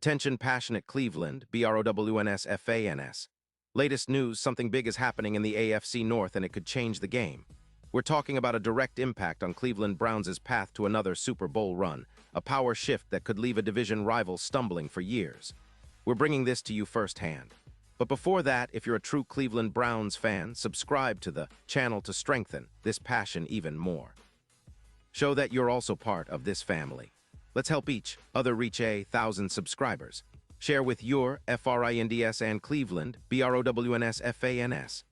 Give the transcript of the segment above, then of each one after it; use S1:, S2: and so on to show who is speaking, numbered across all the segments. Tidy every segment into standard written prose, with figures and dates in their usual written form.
S1: Attention passionate Cleveland, BROWNS. Latest news, something big is happening in the AFC North and it could change the game. We're talking about a direct impact on Cleveland Browns' path to another Super Bowl run, a power shift that could leave a division rival stumbling for years. We're bringing this to you firsthand. But before that, if you're a true Cleveland Browns fan, subscribe to the channel to strengthen this passion even more. Show that you're also part of this family. Let's help each other reach 1,000 subscribers. Share with your FRINDS and Cleveland, BROWNS.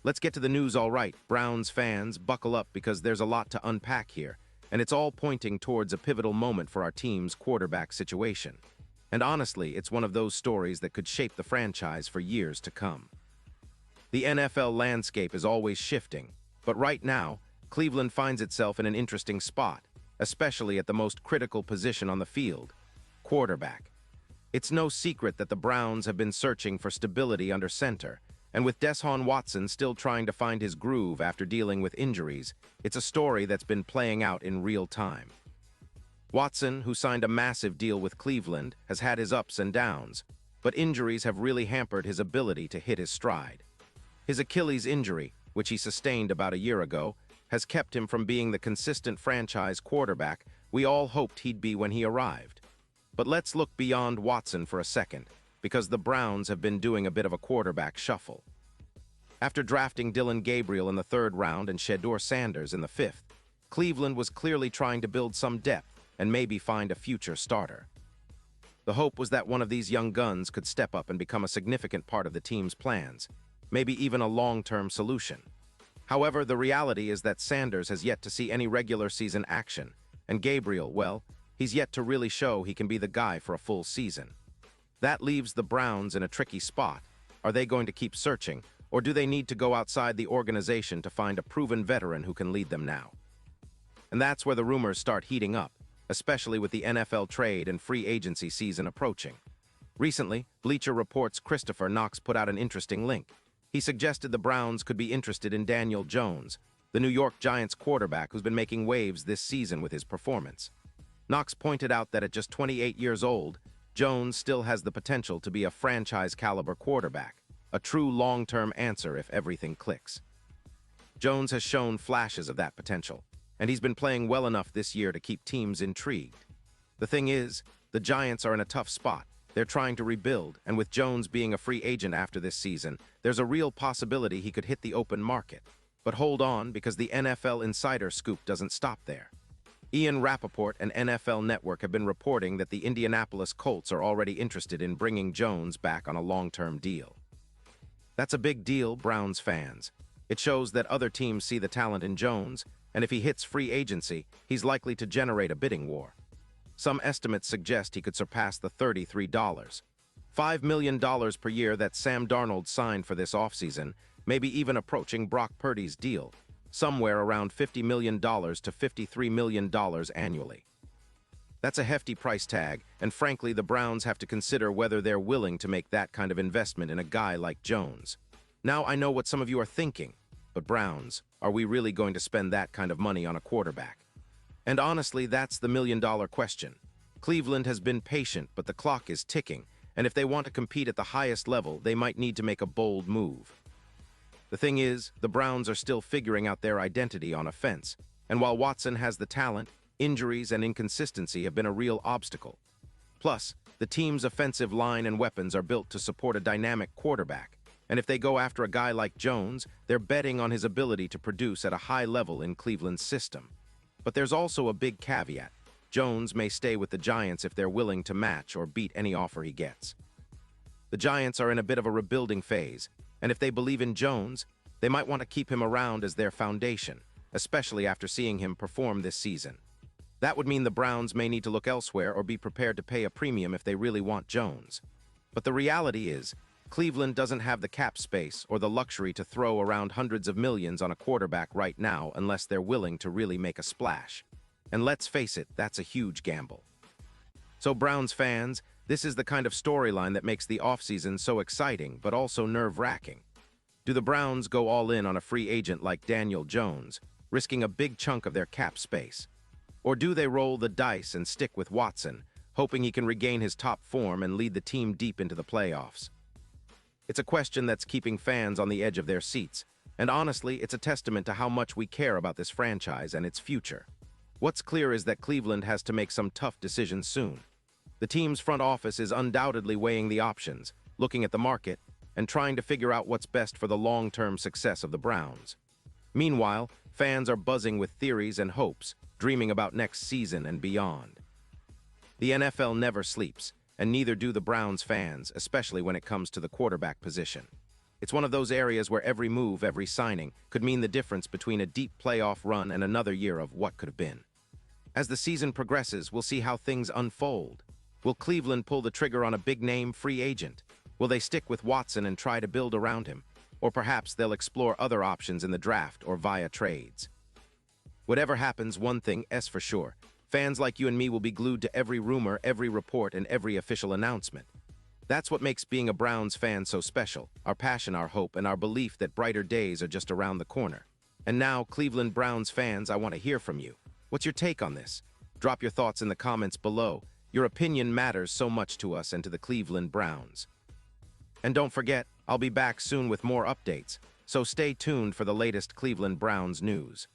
S1: Let's get to the news all right. Browns fans, buckle up because there's a lot to unpack here, and it's all pointing towards a pivotal moment for our team's quarterback situation. And honestly, it's one of those stories that could shape the franchise for years to come. The NFL landscape is always shifting, but right now, Cleveland finds itself in an interesting spot, especially at the most critical position on the field, quarterback. It's no secret that the Browns have been searching for stability under center, and with Deshaun Watson still trying to find his groove after dealing with injuries, it's a story that's been playing out in real time. Watson, who signed a massive deal with Cleveland, has had his ups and downs, but injuries have really hampered his ability to hit his stride. His Achilles injury, which he sustained about a year ago, has kept him from being the consistent franchise quarterback we all hoped he'd be when he arrived. But let's look beyond Watson for a second, because the Browns have been doing a bit of a quarterback shuffle. After drafting Dillon Gabriel in the 3rd round and Shedeur Sanders in the 5th, Cleveland was clearly trying to build some depth and maybe find a future starter. The hope was that one of these young guns could step up and become a significant part of the team's plans, maybe even a long-term solution. However, the reality is that Sanders has yet to see any regular season action, and Gabriel, well, he's yet to really show he can be the guy for a full season. That leaves the Browns in a tricky spot. Are they going to keep searching, or do they need to go outside the organization to find a proven veteran who can lead them now? And that's where the rumors start heating up, especially with the NFL trade and free agency season approaching. Recently, Bleacher Report's Christopher Knox put out an interesting link. He suggested the Browns could be interested in Daniel Jones, the New York Giants quarterback who's been making waves this season with his performance. Knox pointed out that at just 28 years old, Jones still has the potential to be a franchise-caliber quarterback, a true long-term answer if everything clicks. Jones has shown flashes of that potential, and he's been playing well enough this year to keep teams intrigued. The thing is, the Giants are in a tough spot. They're trying to rebuild, and with Jones being a free agent after this season, there's a real possibility he could hit the open market. But hold on, because the NFL Insider Scoop doesn't stop there. Ian Rappaport and NFL Network have been reporting that the Indianapolis Colts are already interested in bringing Jones back on a long-term deal. That's a big deal, Browns fans. It shows that other teams see the talent in Jones, and if he hits free agency, he's likely to generate a bidding war. Some estimates suggest he could surpass the $5 million per year that Sam Darnold signed for this offseason, maybe even approaching Brock Purdy's deal, somewhere around $50 million to $53 million annually. That's a hefty price tag, and frankly, the Browns have to consider whether they're willing to make that kind of investment in a guy like Jones. Now, I know what some of you are thinking, but Browns, are we really going to spend that kind of money on a quarterback? And honestly, that's the million-dollar question. Cleveland has been patient, but the clock is ticking, and if they want to compete at the highest level, they might need to make a bold move. The thing is, the Browns are still figuring out their identity on offense, and while Watson has the talent, injuries and inconsistency have been a real obstacle. Plus, the team's offensive line and weapons are built to support a dynamic quarterback, and if they go after a guy like Jones, they're betting on his ability to produce at a high level in Cleveland's system. But there's also a big caveat. Jones may stay with the Giants if they're willing to match or beat any offer he gets. The Giants are in a bit of a rebuilding phase, and if they believe in Jones, they might want to keep him around as their foundation, especially after seeing him perform this season. That would mean the Browns may need to look elsewhere or be prepared to pay a premium if they really want Jones. But the reality is, Cleveland doesn't have the cap space or the luxury to throw around hundreds of millions on a quarterback right now unless they're willing to really make a splash. And let's face it, that's a huge gamble. So Browns fans, this is the kind of storyline that makes the offseason so exciting but also nerve-wracking. Do the Browns go all in on a free agent like Daniel Jones, risking a big chunk of their cap space? Or do they roll the dice and stick with Watson, hoping he can regain his top form and lead the team deep into the playoffs. It's a question that's keeping fans on the edge of their seats, and honestly, it's a testament to how much we care about this franchise and its future. What's clear is that Cleveland has to make some tough decisions soon. The team's front office is undoubtedly weighing the options, looking at the market, and trying to figure out what's best for the long-term success of the Browns. Meanwhile, fans are buzzing with theories and hopes, dreaming about next season and beyond. The NFL never sleeps, and neither do the Browns fans, especially when it comes to the quarterback position. It's one of those areas where every move, every signing, could mean the difference between a deep playoff run and another year of what could have been. As the season progresses, we'll see how things unfold. Will Cleveland pull the trigger on a big-name free agent? Will they stick with Watson and try to build around him? Or perhaps they'll explore other options in the draft or via trades. Whatever happens, one thing is for sure. Fans like you and me will be glued to every rumor, every report, and every official announcement. That's what makes being a Browns fan so special, our passion, our hope, and our belief that brighter days are just around the corner. And now, Cleveland Browns fans, I want to hear from you. What's your take on this? Drop your thoughts in the comments below. Your opinion matters so much to us and to the Cleveland Browns. And don't forget, I'll be back soon with more updates, so stay tuned for the latest Cleveland Browns news.